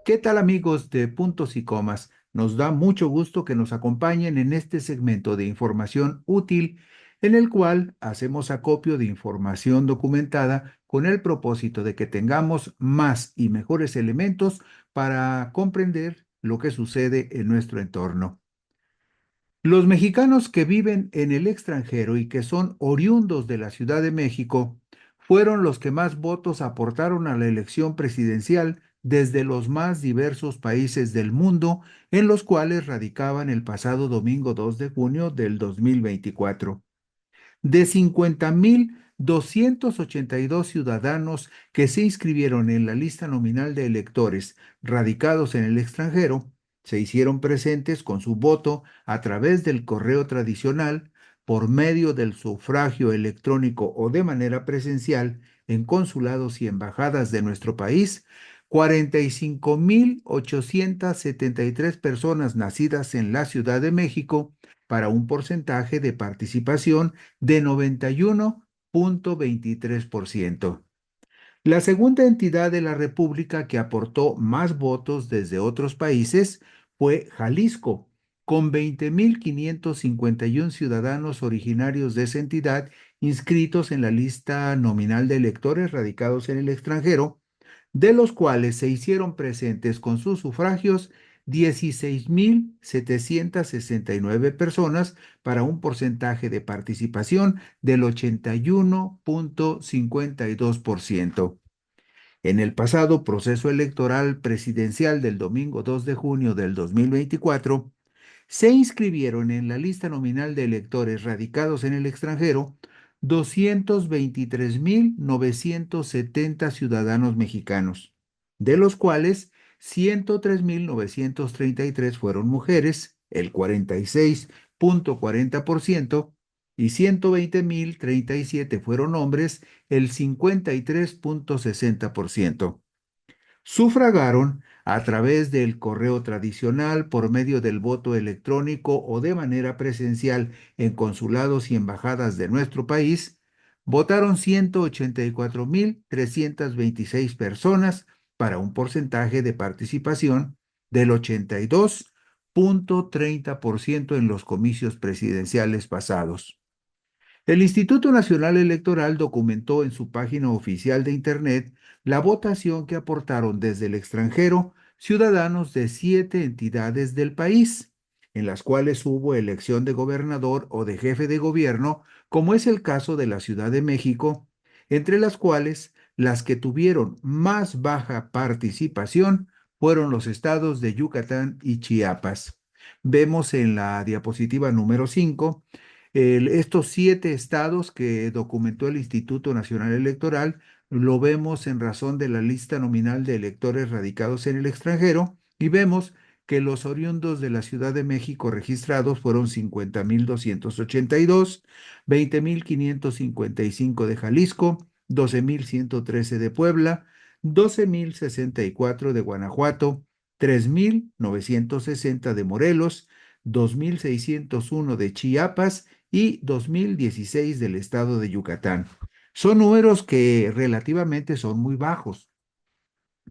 ¿Qué tal amigos de Puntos y Comas? Nos da mucho gusto que nos acompañen en este segmento de información útil en el cual hacemos acopio de información documentada con el propósito de que tengamos más y mejores elementos para comprender lo que sucede en nuestro entorno. Los mexicanos que viven en el extranjero y que son oriundos de la Ciudad de México fueron los que más votos aportaron a la elección presidencial desde los más diversos países del mundo en los cuales radicaban el pasado domingo 2 de junio del 2024. De 50.282 ciudadanos que se inscribieron en la lista nominal de electores radicados en el extranjero, se hicieron presentes con su voto a través del correo tradicional, por medio del sufragio electrónico o de manera presencial en consulados y embajadas de nuestro país. 45.873 personas nacidas en la Ciudad de México, para un porcentaje de participación de 91.23%. La segunda entidad de la República que aportó más votos desde otros países fue Jalisco, con 20.551 ciudadanos originarios de esa entidad inscritos en la lista nominal de electores radicados en el extranjero, de los cuales se hicieron presentes con sus sufragios 16.769 personas, para un porcentaje de participación del 81.52%. En el pasado proceso electoral presidencial del domingo 2 de junio del 2024, se inscribieron en la lista nominal de electores radicados en el extranjero 223.970 ciudadanos mexicanos, de los cuales 103.933 fueron mujeres, el 46.40%, y 120.037 fueron hombres, el 53.60%. Sufragaron a través del correo tradicional, por medio del voto electrónico o de manera presencial en consulados y embajadas de nuestro país. Votaron 184.326 personas, para un porcentaje de participación del 82.30% en los comicios presidenciales pasados. El Instituto Nacional Electoral documentó en su página oficial de Internet la votación que aportaron desde el extranjero ciudadanos de 7 entidades del país, en las cuales hubo elección de gobernador o de jefe de gobierno, como es el caso de la Ciudad de México, entre las cuales las que tuvieron más baja participación fueron los estados de Yucatán y Chiapas. Vemos en la diapositiva número 5 estos 7 estados que documentó el Instituto Nacional Electoral. Lo vemos en razón de la lista nominal de electores radicados en el extranjero, y vemos que los oriundos de la Ciudad de México registrados fueron 50.282, 20.555 de Jalisco, 12.113 de Puebla, 12.064 de Guanajuato, 3.960 de Morelos, 2.601 de Chiapas y 2016 del estado de Yucatán. Son números que relativamente son muy bajos,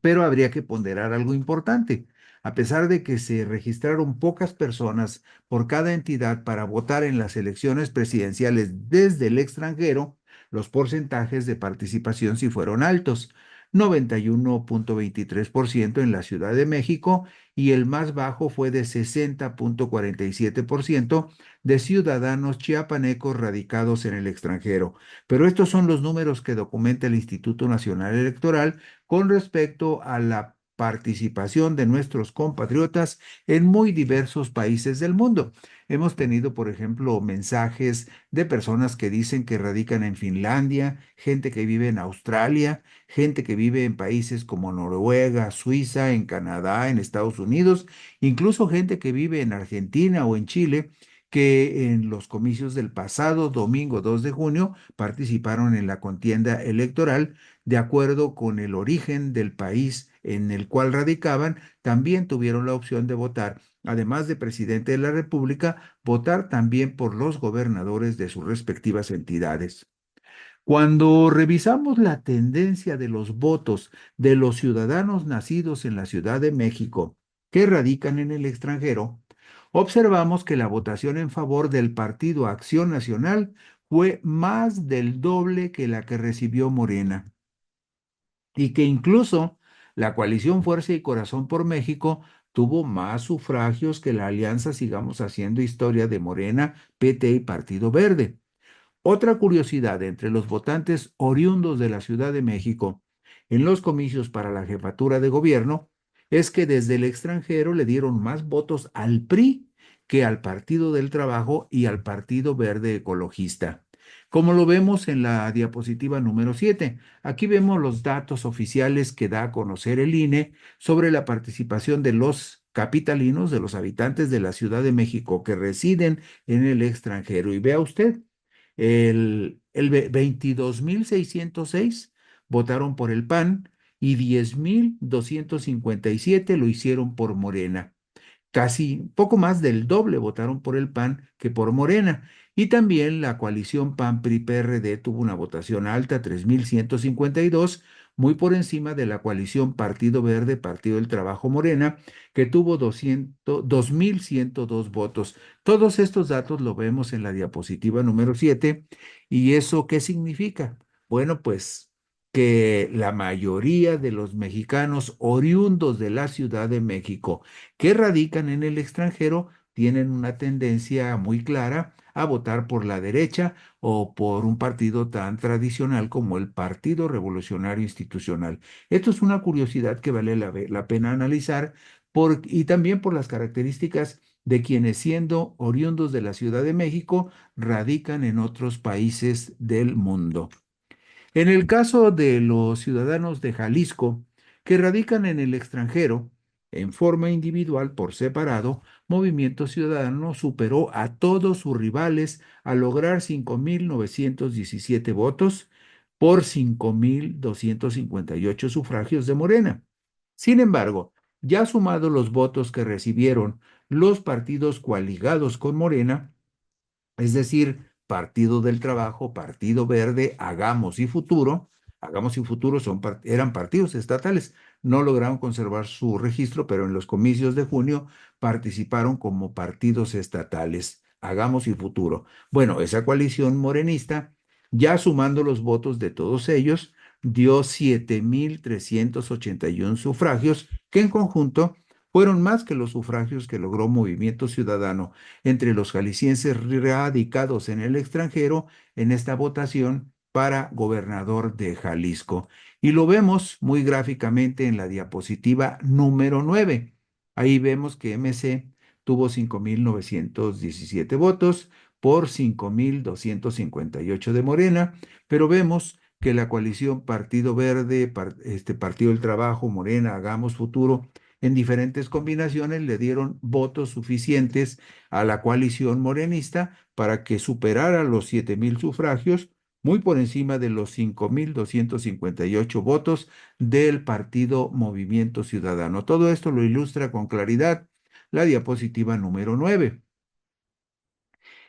pero habría que ponderar algo importante. A pesar de que se registraron pocas personas por cada entidad para votar en las elecciones presidenciales desde el extranjero, los porcentajes de participación sí fueron altos: 91.23% en la Ciudad de México, y el más bajo fue de 60.47% de ciudadanos chiapanecos radicados en el extranjero. Pero estos son los números que documenta el Instituto Nacional Electoral con respecto a la participación de nuestros compatriotas en muy diversos países del mundo. Hemos tenido, por ejemplo, mensajes de personas que dicen que radican en Finlandia, gente que vive en Australia, gente que vive en países como Noruega, Suiza, en Canadá, en Estados Unidos, incluso gente que vive en Argentina o en Chile, que en los comicios del pasado domingo 2 de junio participaron en la contienda electoral. De acuerdo con el origen del país en el cual radicaban, también tuvieron la opción de votar, además de presidente de la República, votar también por los gobernadores de sus respectivas entidades. Cuando revisamos la tendencia de los votos de los ciudadanos nacidos en la Ciudad de México que radican en el extranjero, observamos que la votación en favor del Partido Acción Nacional fue más del doble que la que recibió Morena y que incluso la coalición Fuerza y Corazón por México tuvo más sufragios que la alianza Sigamos Haciendo Historia de Morena, PT y Partido Verde. Otra curiosidad entre los votantes oriundos de la Ciudad de México en los comicios para la jefatura de gobierno es que desde el extranjero le dieron más votos al PRI que al Partido del Trabajo y al Partido Verde Ecologista. Como lo vemos en la diapositiva número 7, aquí vemos los datos oficiales que da a conocer el INE sobre la participación de los capitalinos, de los habitantes de la Ciudad de México que residen en el extranjero. Y vea usted, el 22.606 votaron por el PAN y 10.257 lo hicieron por Morena. Casi poco más del doble votaron por el PAN que por Morena. Y también la coalición PAN-PRI-PRD tuvo una votación alta, 3.152, muy por encima de la coalición Partido Verde, Partido del Trabajo Morena, que tuvo 2.102 votos. Todos estos datos lo vemos en la diapositiva número 7. ¿Y eso qué significa? Bueno, pues que la mayoría de los mexicanos oriundos de la Ciudad de México que radican en el extranjero tienen una tendencia muy clara a votar por la derecha o por un partido tan tradicional como el Partido Revolucionario Institucional. Esto es una curiosidad que vale la pena analizar y también por las características de quienes siendo oriundos de la Ciudad de México radican en otros países del mundo. En el caso de los ciudadanos de Jalisco que radican en el extranjero, en forma individual por separado, Movimiento Ciudadano superó a todos sus rivales al lograr 5.917 votos por 5.258 sufragios de Morena. Sin embargo, ya sumados los votos que recibieron los partidos coaligados con Morena, es decir, Partido del Trabajo, Partido Verde, Hagamos y Futuro eran partidos estatales. No lograron conservar su registro, pero en los comicios de junio participaron como partidos estatales. Hagamos y Futuro. Bueno, esa coalición morenista, ya sumando los votos de todos ellos, dio 7.381 sufragios, que en conjunto fueron más que los sufragios que logró Movimiento Ciudadano entre los jaliscienses radicados en el extranjero en esta votación para gobernador de Jalisco. Y lo vemos muy gráficamente en la diapositiva número 9. Ahí vemos que MC tuvo 5.917 votos por 5.258 de Morena, pero vemos que la coalición Partido Verde, Partido del Trabajo, Morena, Hagamos Futuro, en diferentes combinaciones le dieron votos suficientes a la coalición morenista para que superara los 7.000 sufragios, muy por encima de los 5.258 votos del partido Movimiento Ciudadano. Todo esto lo ilustra con claridad la diapositiva número 9.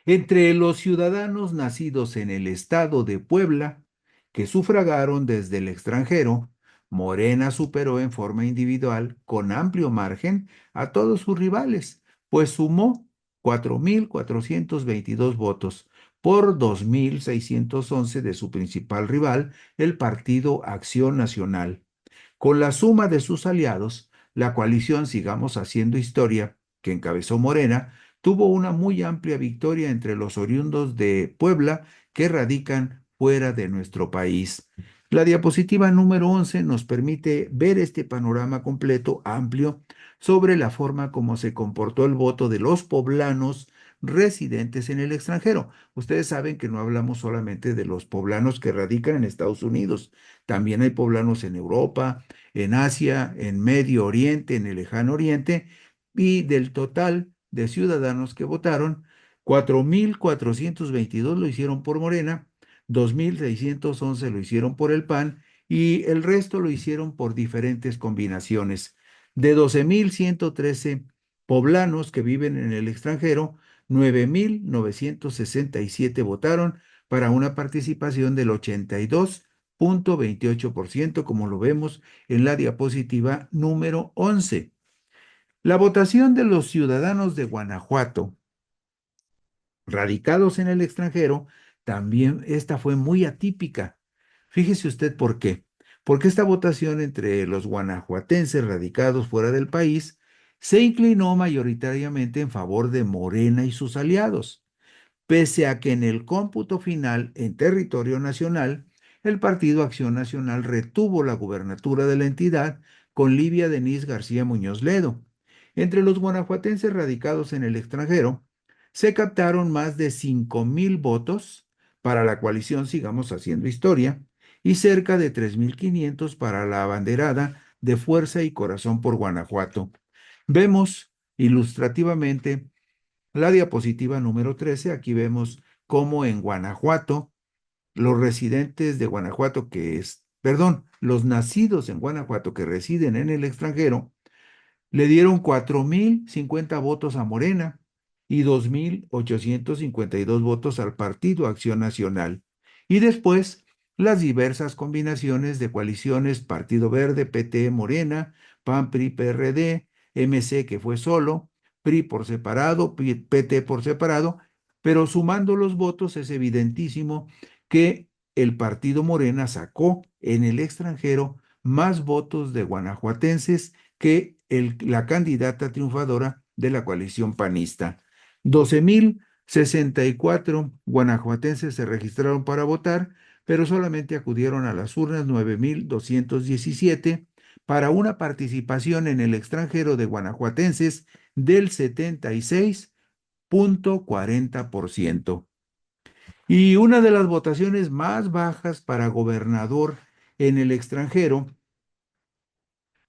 Entre los ciudadanos nacidos en el estado de Puebla, que sufragaron desde el extranjero, Morena superó en forma individual con amplio margen a todos sus rivales, pues sumó 4.422 votos por 2.611 de su principal rival, el Partido Acción Nacional. Con la suma de sus aliados, la coalición Sigamos Haciendo Historia, que encabezó Morena, tuvo una muy amplia victoria entre los oriundos de Puebla que radican fuera de nuestro país. La diapositiva número 11 nos permite ver este panorama completo, amplio, sobre la forma como se comportó el voto de los poblanos residentes en el extranjero. Ustedes saben que no hablamos solamente de los poblanos que radican en Estados Unidos, también hay poblanos en Europa, en Asia, en Medio Oriente, en el Lejano Oriente, y del total de ciudadanos que votaron, 4.422 lo hicieron por Morena, 2.611 lo hicieron por el PAN y el resto lo hicieron por diferentes combinaciones. De 12.113 poblanos que viven en el extranjero, 9.967 votaron para una participación del 82,28%, como lo vemos en la diapositiva número 11. La votación de los ciudadanos de Guanajuato radicados en el extranjero, también esta fue muy atípica. Fíjese usted por qué. Porque esta votación entre los guanajuatenses radicados fuera del país se inclinó mayoritariamente en favor de Morena y sus aliados, pese a que en el cómputo final en territorio nacional, el Partido Acción Nacional retuvo la gubernatura de la entidad con Livia Denise García Muñoz Ledo. Entre los guanajuatenses radicados en el extranjero, se captaron más de 5,000 votos para la coalición Sigamos Haciendo Historia y cerca de 3,500 para la abanderada de Fuerza y Corazón por Guanajuato. Vemos ilustrativamente la diapositiva número 13. Aquí vemos cómo en Guanajuato, los residentes de Guanajuato los nacidos en Guanajuato que residen en el extranjero, le dieron 4,050 votos a Morena y 2,852 votos al Partido Acción Nacional. Y después, las diversas combinaciones de coaliciones Partido Verde, PT, Morena, PAN, PRI, PRD, MC que fue solo, PRI por separado, PT por separado, pero sumando los votos es evidentísimo que el Partido Morena sacó en el extranjero más votos de guanajuatenses que la candidata triunfadora de la coalición panista. 12,064 guanajuatenses se registraron para votar, pero solamente acudieron a las urnas 9,217 para una participación en el extranjero de guanajuatenses del 76,40%. Y una de las votaciones más bajas para gobernador en el extranjero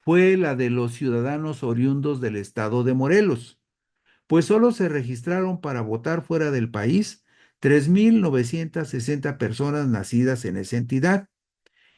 fue la de los ciudadanos oriundos del estado de Morelos, pues solo se registraron para votar fuera del país 3,960 personas nacidas en esa entidad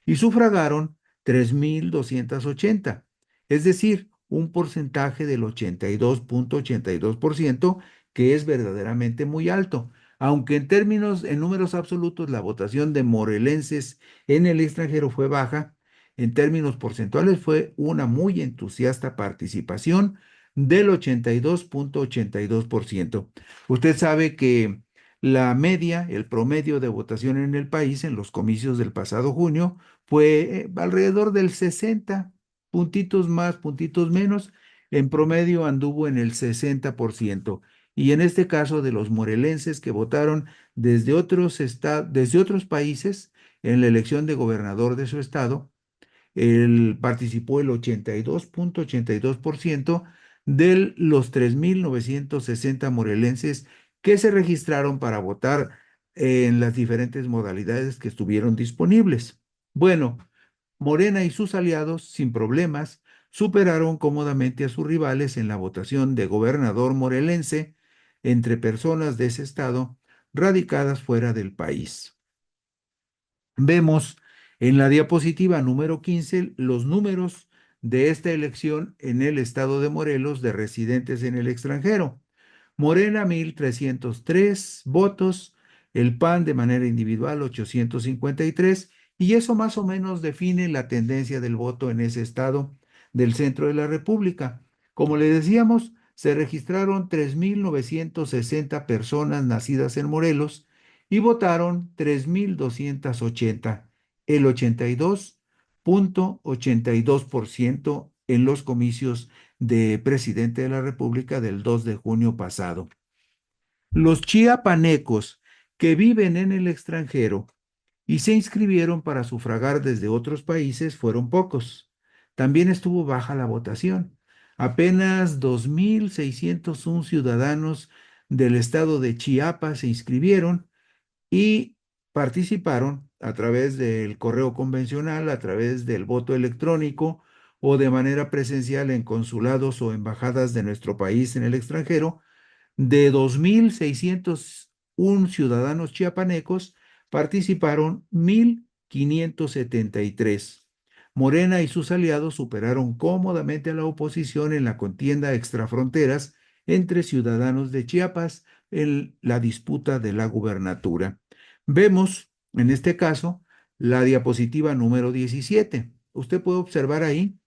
y sufragaron 3,280, es decir, un porcentaje del 82,82%, que es verdaderamente muy alto, aunque en números absolutos, la votación de morelenses en el extranjero fue baja. En términos porcentuales fue una muy entusiasta participación del 82,82%. Usted sabe que la media, el promedio de votación en el país en los comicios del pasado junio fue alrededor del 60, puntitos más, puntitos menos. En promedio anduvo en el 60%. Y en este caso de los morelenses que votaron desde otros países en la elección de gobernador de su estado, participó el 82,82% de los 3,960 morelenses que se registraron para votar en las diferentes modalidades que estuvieron disponibles. Bueno, Morena y sus aliados, sin problemas, superaron cómodamente a sus rivales en la votación de gobernador morelense entre personas de ese estado radicadas fuera del país. Vemos en la diapositiva número 15 los números de esta elección en el estado de Morelos de residentes en el extranjero. Morena 1,303 votos, el PAN de manera individual 853, y eso más o menos define la tendencia del voto en ese estado del centro de la República. Como le decíamos, se registraron 3,960 personas nacidas en Morelos y votaron 3,280, el 82,82% en los comicios de presidente de la República del 2 de junio pasado. Los chiapanecos que viven en el extranjero y se inscribieron para sufragar desde otros países fueron pocos. También estuvo baja la votación. Apenas 2,601 ciudadanos del estado de Chiapas se inscribieron y participaron a través del correo convencional, a través del voto electrónico o de manera presencial en consulados o embajadas de nuestro país en el extranjero. De 2,601 ciudadanos chiapanecos, participaron 1,573. Morena y sus aliados superaron cómodamente a la oposición en la contienda extrafronteras entre ciudadanos de Chiapas en la disputa de la gubernatura. Vemos, en este caso, la diapositiva número 17. Usted puede observar ahí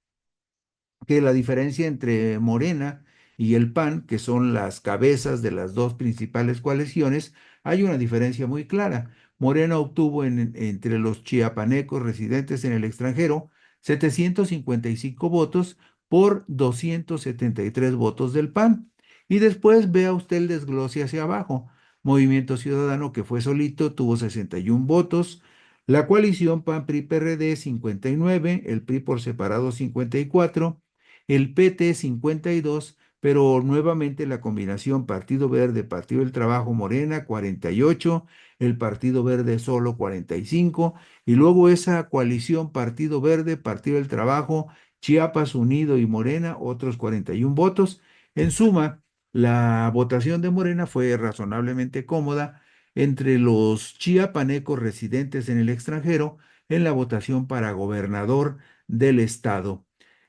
que la diferencia entre Morena y el PAN, que son las cabezas de las dos principales coaliciones, hay una diferencia muy clara. Morena obtuvo entre los chiapanecos residentes en el extranjero 755 votos por 273 votos del PAN. Y después vea usted el desglose hacia abajo. Movimiento Ciudadano, que fue solito, tuvo 61 votos. La coalición PAN-PRI-PRD 59, el PRI por separado 54, el PT 52, pero nuevamente la combinación Partido Verde, Partido del Trabajo, Morena 48, el Partido Verde solo 45, y luego esa coalición Partido Verde, Partido del Trabajo, Chiapas Unido y Morena, otros 41 votos. En suma, la votación de Morena fue razonablemente cómoda entre los chiapanecos residentes en el extranjero en la votación para gobernador del estado.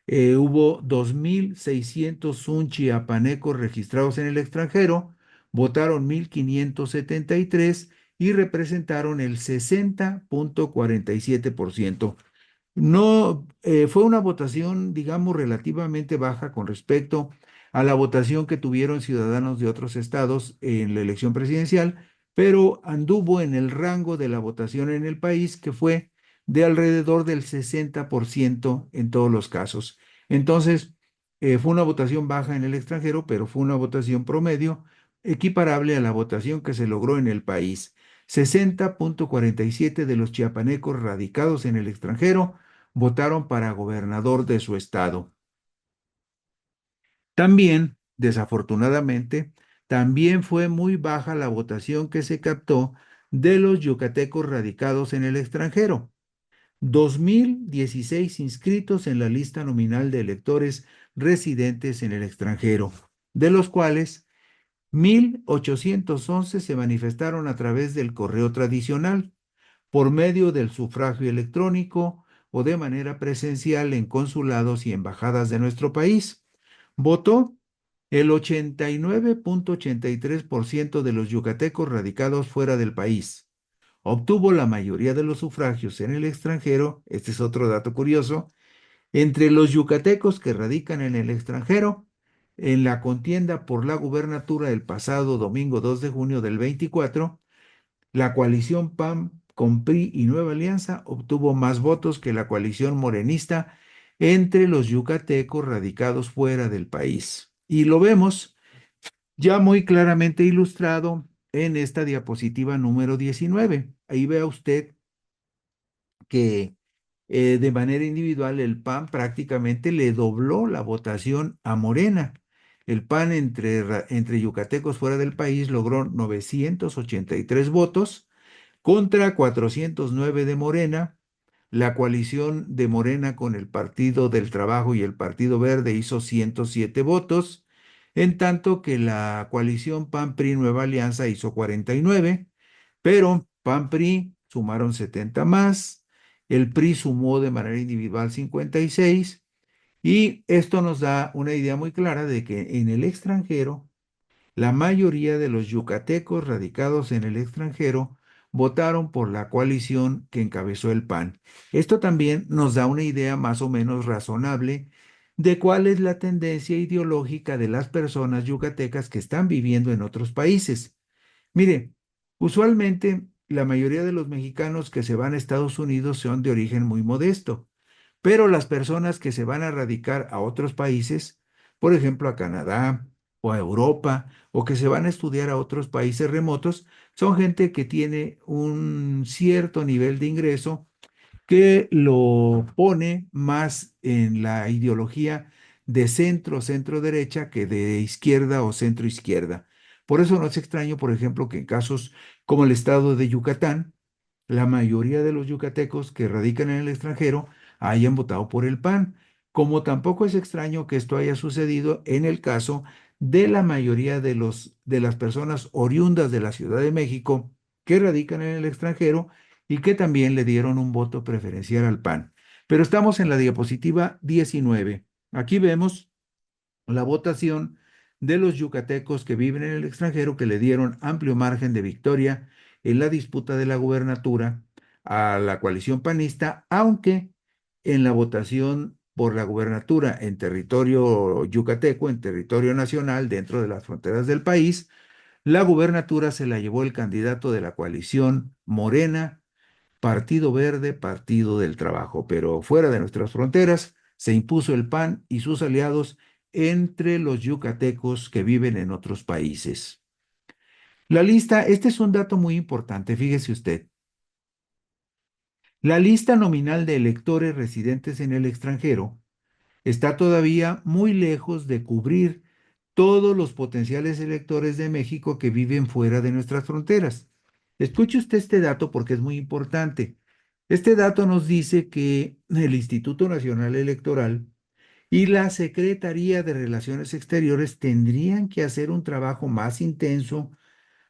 Hubo 2.601 chiapanecos registrados en el extranjero, votaron 1.573 y representaron el 60.47%. No, fue una votación, digamos, relativamente baja con respecto a la votación que tuvieron ciudadanos de otros estados en la elección presidencial, pero anduvo en el rango de la votación en el país, que fue de alrededor del 60% en todos los casos. Entonces, fue una votación baja en el extranjero, pero fue una votación promedio equiparable a la votación que se logró en el país. 60.47 de los chiapanecos radicados en el extranjero votaron para gobernador de su estado. También, desafortunadamente, también fue muy baja la votación que se captó de los yucatecos radicados en el extranjero. 2.016 inscritos en la lista nominal de electores residentes en el extranjero, de los cuales 1.811 se manifestaron a través del correo tradicional, por medio del sufragio electrónico o de manera presencial en consulados y embajadas de nuestro país. Votó el 89.83% de los yucatecos radicados fuera del país. Obtuvo la mayoría de los sufragios en el extranjero, este es otro dato curioso, entre los yucatecos que radican en el extranjero. En la contienda por la gubernatura el pasado domingo 2 de junio del 24, la coalición PAN con PRI y Nueva Alianza obtuvo más votos que la coalición morenista entre los yucatecos radicados fuera del país. Y lo vemos ya muy claramente ilustrado en esta diapositiva número 19. Ahí vea usted que de manera individual el PAN prácticamente le dobló la votación a Morena. El PAN entre yucatecos fuera del país logró 983 votos contra 409 de Morena. La coalición de Morena con el Partido del Trabajo y el Partido Verde hizo 107 votos, en tanto que la coalición PAN-PRI Nueva Alianza hizo 49, pero PAN-PRI sumaron 70 más, el PRI sumó de manera individual 56, y esto nos da una idea muy clara de que en el extranjero la mayoría de los yucatecos radicados en el extranjero votaron por la coalición que encabezó el PAN. Esto también nos da una idea más o menos razonable de cuál es la tendencia ideológica de las personas yucatecas que están viviendo en otros países. Mire, usualmente la mayoría de los mexicanos que se van a Estados Unidos son de origen muy modesto, pero las personas que se van a radicar a otros países, por ejemplo a Canadá o a Europa, o que se van a estudiar a otros países remotos, son gente que tiene un cierto nivel de ingreso que lo pone más en la ideología de centro, centro derecha, que de izquierda o centro izquierda. Por eso no es extraño, por ejemplo, que en casos como el estado de Yucatán, la mayoría de los yucatecos que radican en el extranjero hayan votado por el PAN, como tampoco es extraño que esto haya sucedido en el caso de la mayoría de las personas oriundas de la Ciudad de México que radican en el extranjero y que también le dieron un voto preferencial al PAN. Pero estamos en la diapositiva 19. Aquí vemos la votación de los yucatecos que viven en el extranjero, que le dieron amplio margen de victoria en la disputa de la gubernatura a la coalición panista, aunque en la votación por la gubernatura en territorio yucateco, en territorio nacional, dentro de las fronteras del país, la gubernatura se la llevó el candidato de la coalición Morena, Partido Verde, Partido del Trabajo, pero fuera de nuestras fronteras se impuso el PAN y sus aliados entre los yucatecos que viven en otros países. La lista, este es un dato muy importante, fíjese usted. La lista nominal de electores residentes en el extranjero está todavía muy lejos de cubrir todos los potenciales electores de México que viven fuera de nuestras fronteras. Escuche usted este dato porque es muy importante. Este dato nos dice que el Instituto Nacional Electoral y la Secretaría de Relaciones Exteriores tendrían que hacer un trabajo más intenso,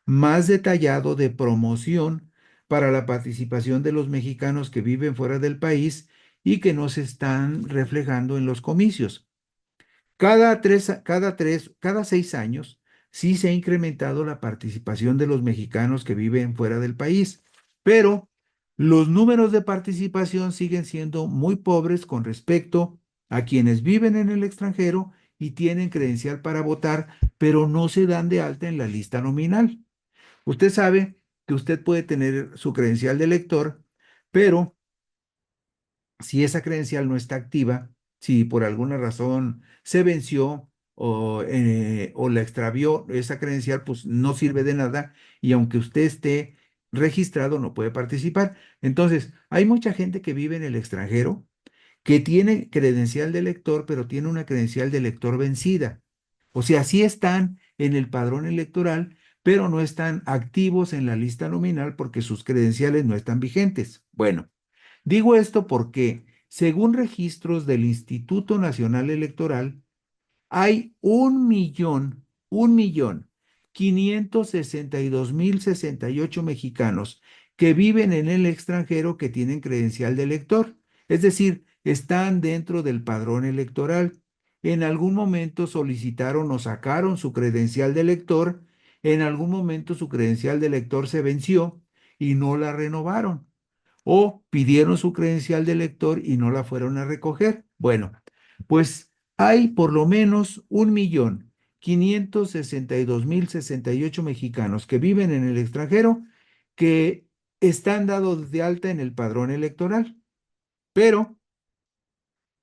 más detallado de promoción para la participación de los mexicanos que viven fuera del país y que no se están reflejando en los comicios. Cada 6 años, sí se ha incrementado la participación de los mexicanos que viven fuera del país, pero los números de participación siguen siendo muy pobres con respecto a quienes viven en el extranjero y tienen credencial para votar, pero no se dan de alta en la lista nominal. Usted sabe que usted puede tener su credencial de elector, pero si esa credencial no está activa, si por alguna razón se venció o la extravió, esa credencial pues no sirve de nada y aunque usted esté registrado no puede participar. Entonces, hay mucha gente que vive en el extranjero que tiene credencial de elector, pero tiene una credencial de elector vencida. O sea, sí están en el padrón electoral, pero no están activos en la lista nominal porque sus credenciales no están vigentes. Bueno. Digo esto porque, según registros del Instituto Nacional Electoral, hay 1.562.068 mexicanos que viven en el extranjero que tienen credencial de elector, es decir, están dentro del padrón electoral. En algún momento solicitaron o sacaron su credencial de elector, en algún momento su credencial de elector se venció y no la renovaron o pidieron su credencial de lector y no la fueron a recoger. Bueno, pues hay por lo menos 1.562.068 mexicanos que viven en el extranjero que están dados de alta en el padrón electoral, pero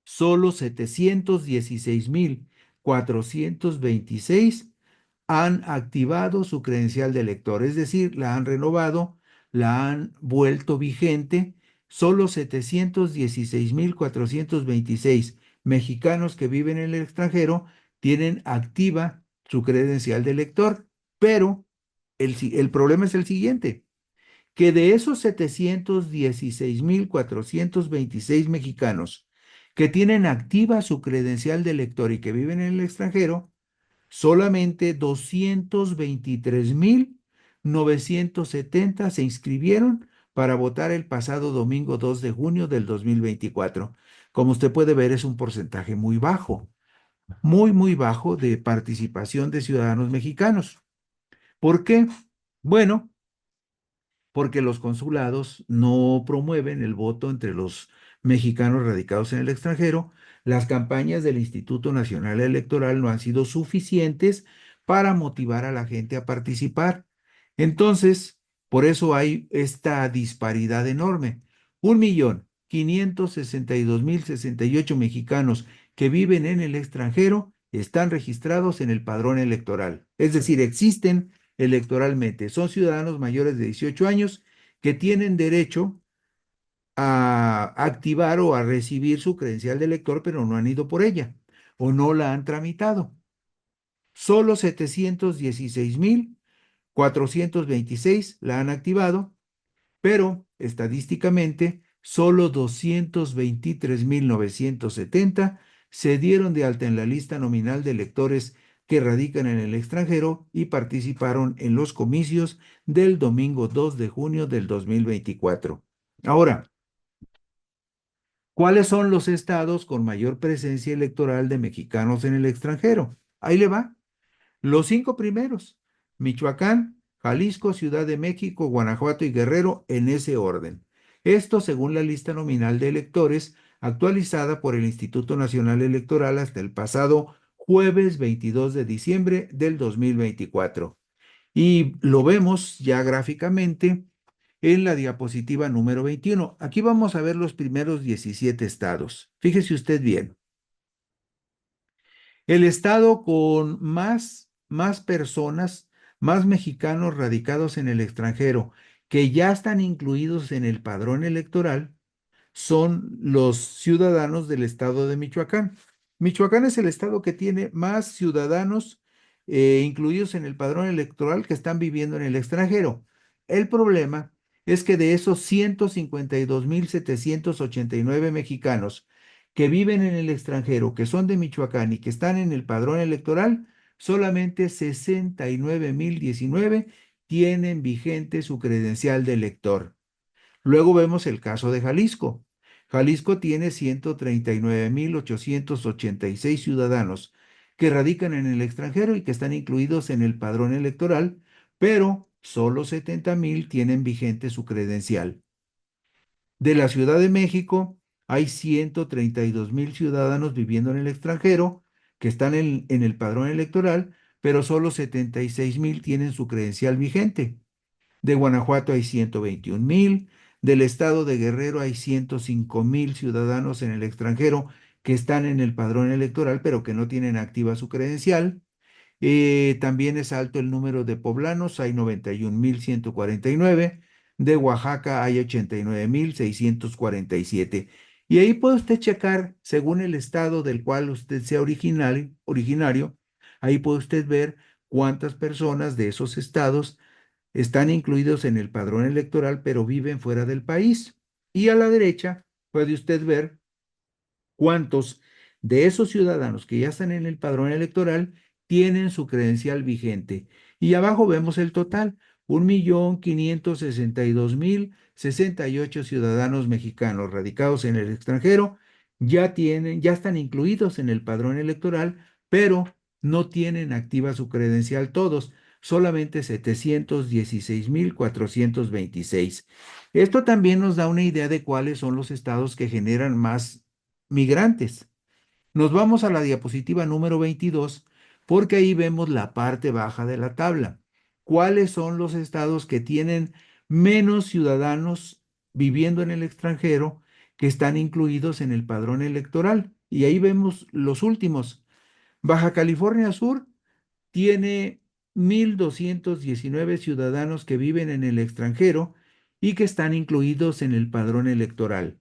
solo 716.426 han activado su credencial de elector, es decir, la han renovado, la han vuelto vigente. Solo 716.426 mexicanos que viven en el extranjero tienen activa su credencial de elector, pero el problema es el siguiente, que de esos 716.426 mexicanos que tienen activa su credencial de elector y que viven en el extranjero, solamente 223.970 se inscribieron para votar el pasado domingo 2 de junio del 2024. Como usted puede ver, es un porcentaje muy bajo, muy, muy bajo de participación de ciudadanos mexicanos. ¿Por qué? Bueno, porque los consulados no promueven el voto entre los mexicanos radicados en el extranjero. Las campañas del Instituto Nacional Electoral no han sido suficientes para motivar a la gente a participar. Entonces, por eso hay esta disparidad enorme. 1.562.068 mexicanos que viven en el extranjero están registrados en el padrón electoral. Es decir, existen electoralmente. Son ciudadanos mayores de 18 años que tienen derecho a activar o a recibir su credencial de elector, pero no han ido por ella o no la han tramitado. Solo 716.426 la han activado, pero estadísticamente solo 223.970 se dieron de alta en la lista nominal de electores que radican en el extranjero y participaron en los comicios del domingo 2 de junio del 2024. Ahora, ¿cuáles son los estados con mayor presencia electoral de mexicanos en el extranjero? Ahí le va. Los 5 primeros: Michoacán, Jalisco, Ciudad de México, Guanajuato y Guerrero en ese orden. Esto según la lista nominal de electores actualizada por el Instituto Nacional Electoral hasta el pasado jueves 22 de diciembre del 2024. Y lo vemos ya gráficamente en la diapositiva número 21. Aquí vamos a ver los primeros 17 estados. Fíjese usted bien. El estado con más personas, más mexicanos radicados en el extranjero que ya están incluidos en el padrón electoral son los ciudadanos del estado de Michoacán. Michoacán es el estado que tiene más ciudadanos incluidos en el padrón electoral que están viviendo en el extranjero. El problema es que de esos 152.789 mexicanos que viven en el extranjero, que son de Michoacán y que están en el padrón electoral, solamente 69.019 tienen vigente su credencial de elector. Luego vemos el caso de Jalisco. Jalisco tiene 139.886 ciudadanos que radican en el extranjero y que están incluidos en el padrón electoral, pero solo 70.000 tienen vigente su credencial. De la Ciudad de México hay 132.000 ciudadanos viviendo en el extranjero que están en el padrón electoral, pero solo 76.000 tienen su credencial vigente. De Guanajuato hay 121.000, del estado de Guerrero hay 105.000 ciudadanos en el extranjero que están en el padrón electoral, pero que no tienen activa su credencial. También es alto el número de poblanos, hay 91.149. De Oaxaca hay 89.647. Y ahí puede usted checar, según el estado del cual usted sea originario, ahí puede usted ver cuántas personas de esos estados están incluidos en el padrón electoral, pero viven fuera del país. Y a la derecha puede usted ver cuántos de esos ciudadanos que ya están en el padrón electoral tienen su credencial vigente. Y abajo vemos el total, 1.562.068 ciudadanos mexicanos radicados en el extranjero ya están incluidos en el padrón electoral, pero no tienen activa su credencial todos, solamente 716.426. Esto también nos da una idea de cuáles son los estados que generan más migrantes. Nos vamos a la diapositiva número 22 porque ahí vemos la parte baja de la tabla. ¿Cuáles son los estados que tienen menos ciudadanos viviendo en el extranjero que están incluidos en el padrón electoral? Y ahí vemos los últimos. Baja California Sur tiene 1.219 ciudadanos que viven en el extranjero y que están incluidos en el padrón electoral.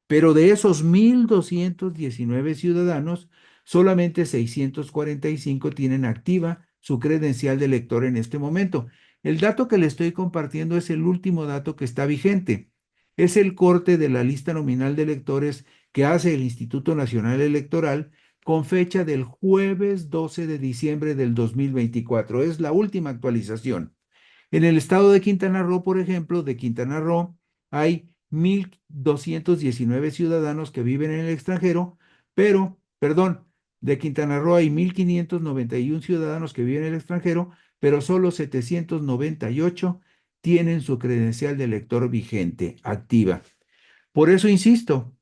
Pero de esos 1.219 ciudadanos, solamente 645 tienen activa su credencial de elector en este momento. El dato que le estoy compartiendo es el último dato que está vigente. Es el corte de la lista nominal de electores que hace el Instituto Nacional Electoral con fecha del jueves 12 de diciembre del 2024. Es la última actualización. En el estado de Quintana Roo, por ejemplo, de Quintana Roo, hay 1.219 ciudadanos que viven en el extranjero, pero, perdón, de Quintana Roo hay 1.591 ciudadanos que viven en el extranjero, pero solo 798 tienen su credencial de elector vigente, activa. Por eso insisto,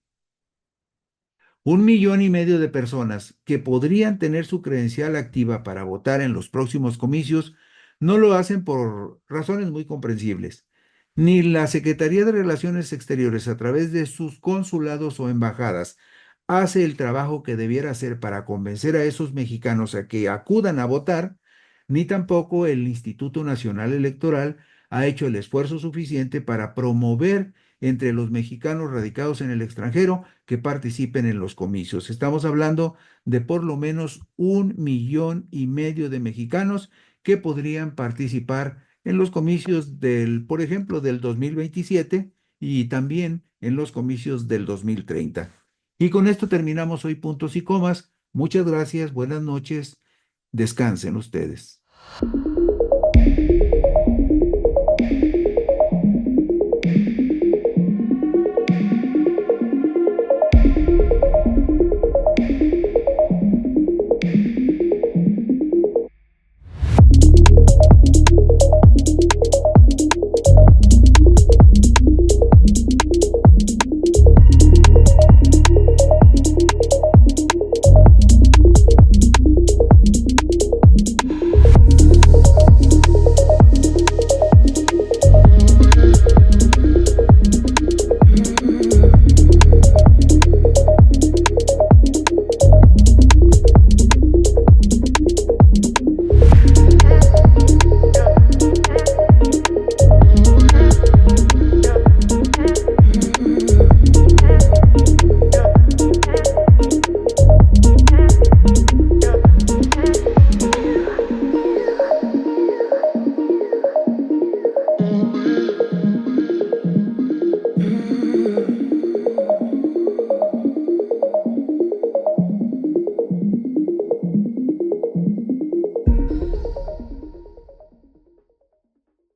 1,5 millones de personas que podrían tener su credencial activa para votar en los próximos comicios no lo hacen por razones muy comprensibles. Ni la Secretaría de Relaciones Exteriores a través de sus consulados o embajadas hace el trabajo que debiera hacer para convencer a esos mexicanos a que acudan a votar, ni tampoco el Instituto Nacional Electoral ha hecho el esfuerzo suficiente para promover entre los mexicanos radicados en el extranjero que participen en los comicios. Estamos hablando de por lo menos 1,5 millones de mexicanos que podrían participar en los comicios por ejemplo, del 2027 y también en los comicios del 2030. Y con esto terminamos hoy puntos y comas. Muchas gracias, buenas noches, descansen ustedes.